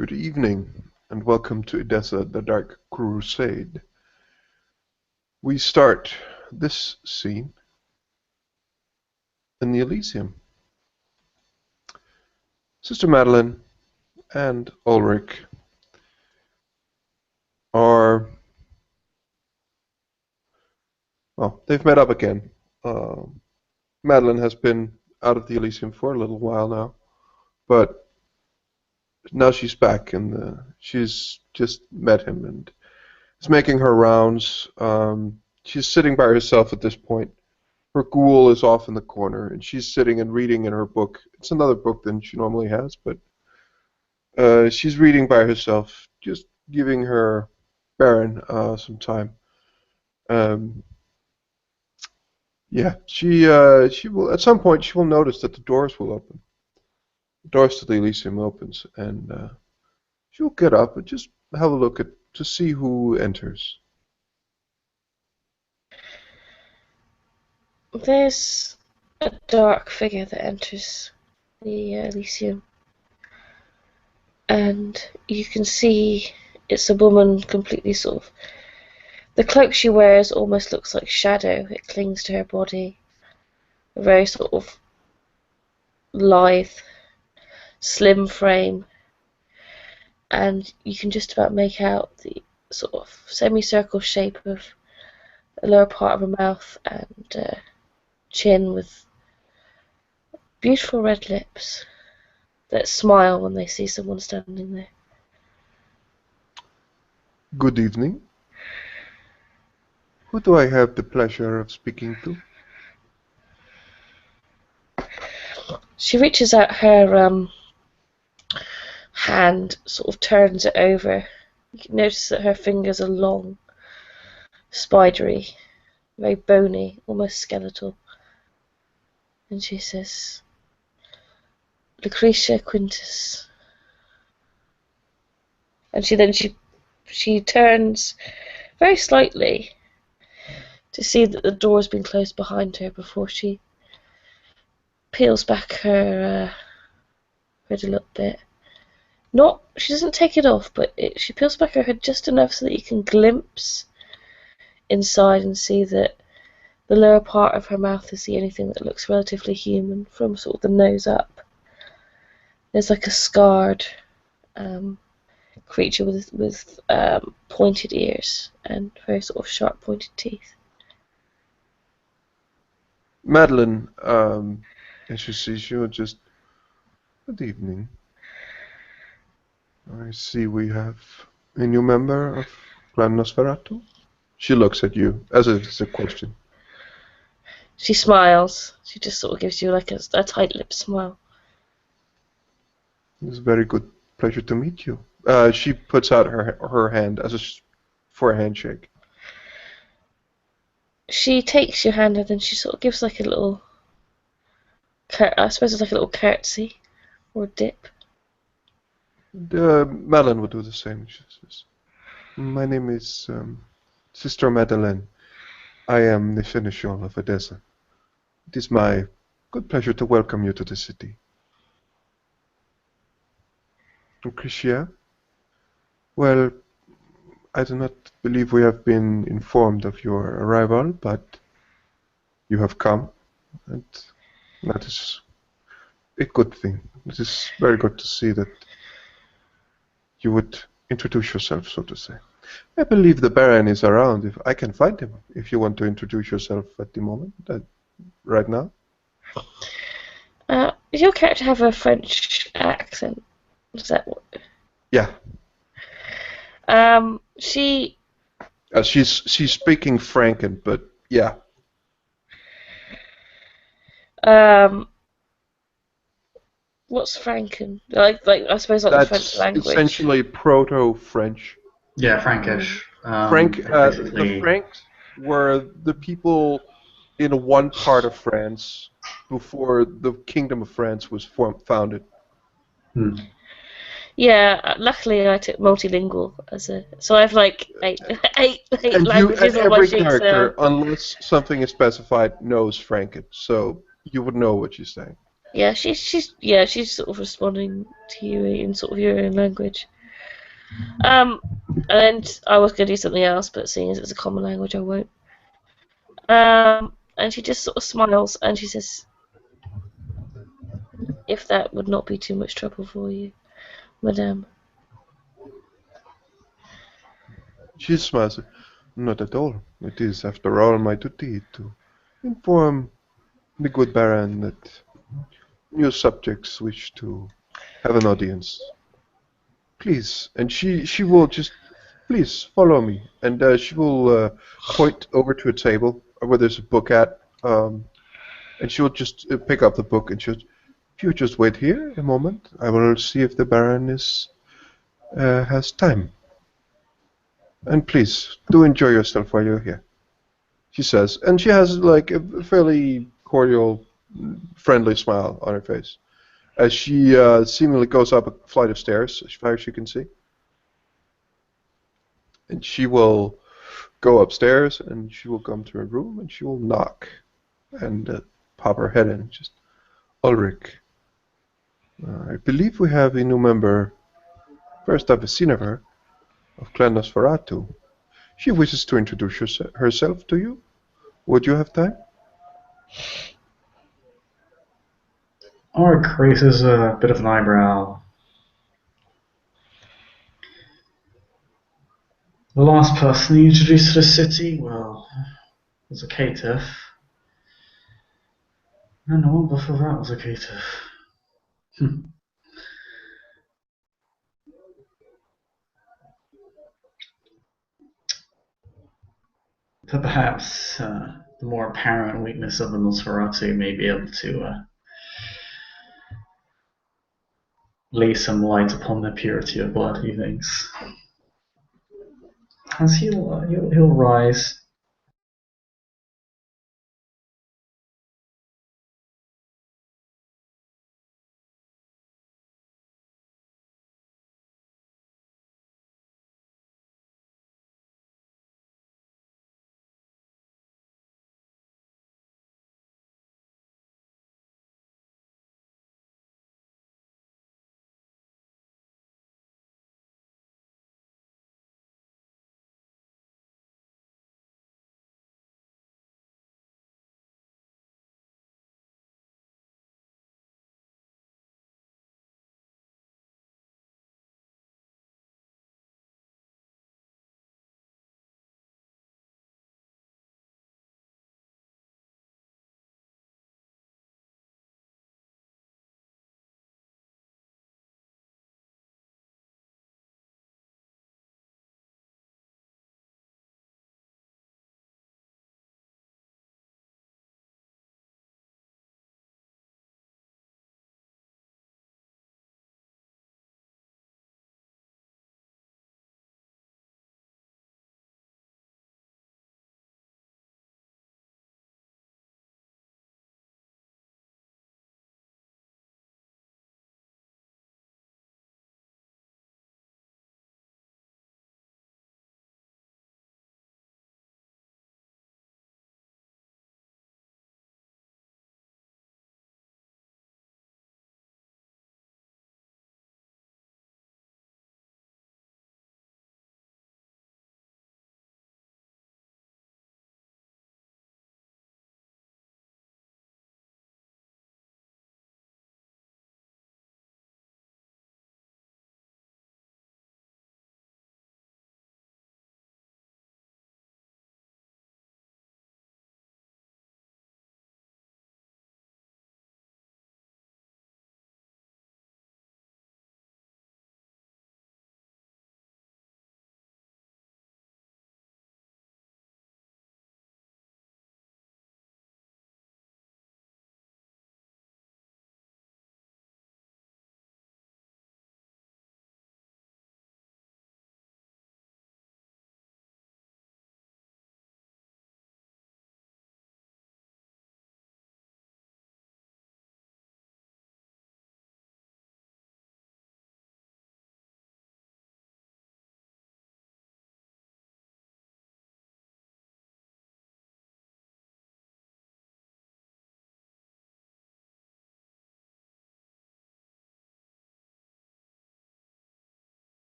Good evening, and welcome to Edessa, the Dark Crusade. We start this scene in the Elysium. Sister Madeline and Ulrich are, well, they've met up again. Madeline has been out of the Elysium for a little while now, but now she's back and she's just met him and is making her rounds. She's sitting by herself at this point. Her ghoul is off in the corner, and she's sitting and reading in her book. It's another book than she normally has, but she's reading by herself, just giving her Baron some time. Um, yeah, she will at some point she will notice that the doors will open. The doors to the Elysium opens, and she will get up and just have a look at to see who enters. There's a dark figure that enters the Elysium, and you can see it's a woman completely sort of. The cloak she wears almost looks like shadow. It clings to her body. A very sort of lithe, slim frame, and you can just about make out the sort of semicircle shape of the lower part of her mouth and chin with beautiful red lips that smile when they see someone standing there. Good evening. Who do I have the pleasure of speaking to? She reaches out her hand, sort of turns it over. You can notice that her fingers are long, spidery, very bony, almost skeletal. And she says, Lucretia Quintus. And she turns very slightly to see that the door's been closed behind her before she peels back her hood a little bit. She doesn't take it off, but she peels back her hood just enough so that you can glimpse inside and see that the lower part of her mouth is the only thing that looks relatively human, from sort of the nose up. There's like a scarred creature with pointed ears and very sort of sharp pointed teeth. Madeline, as you see, she'll just, good evening. I see we have a new member of Clan Nosferatu. She looks at you as if it's a question. She smiles. She just sort of gives you like a tight-lipped smile. It's a very good pleasure to meet you. She puts out her hand for a handshake. She takes your hand and then she sort of gives like a little, I suppose it's like a little curtsy or dip. Madeline would do the same. She says, "My name is Sister Madeleine. I am the Seneschal of Edessa. It is my good pleasure to welcome you to the city." Lucretia? Well, I do not believe we have been informed of your arrival, but you have come, and that is a good thing. It is very good to see that you would introduce yourself, so to say. I believe the Baron is around. If I can find him, if you want to introduce yourself at the moment, right now. Does your character have a French accent? Is that what? Yeah. She's speaking Franken, but yeah. What's Franken? Like I suppose like the French language. That's essentially Proto-French. Yeah, Frankish. The Franks were the people in one part of France before the Kingdom of France was founded. Yeah, luckily I took multilingual so I have like eight and languages on my every sheet. Character, unless something is specified, knows Franken, so you would know what she's saying. Yeah, she's sort of responding to you in sort of your own language. Um, and I was gonna do something else, but seeing as it's a common language, I won't. And she just sort of smiles and she says, "If that would not be too much trouble for you, Madame." She smiles. Not at all. It is, after all, my duty to inform the good Baron that new subjects wish to have an audience. Please. And she will just, please, follow me. And she will point over to a table where there's a book at. And she will just pick up the book and she'll, if you just wait here a moment, I will see if the Baron has time. And please, do enjoy yourself while you're here, she says. And she has like a fairly cordial, friendly smile on her face as she seemingly goes up a flight of stairs, as far as you can see. And she will go upstairs and she will come to her room and she will knock and pop her head in. Just, Ulrich, I believe we have a new member, first I've seen of her, of Clan Nosferatu. She wishes to introduce herself to you. Would you have time? Ark raises a bit of an eyebrow. The last person he introduced to the city, well, was a caitiff. And the one before that was a caitiff. But perhaps the more apparent weakness of the Nosferatu may be able to lay some light upon the purity of blood, he thinks. As he'll rise,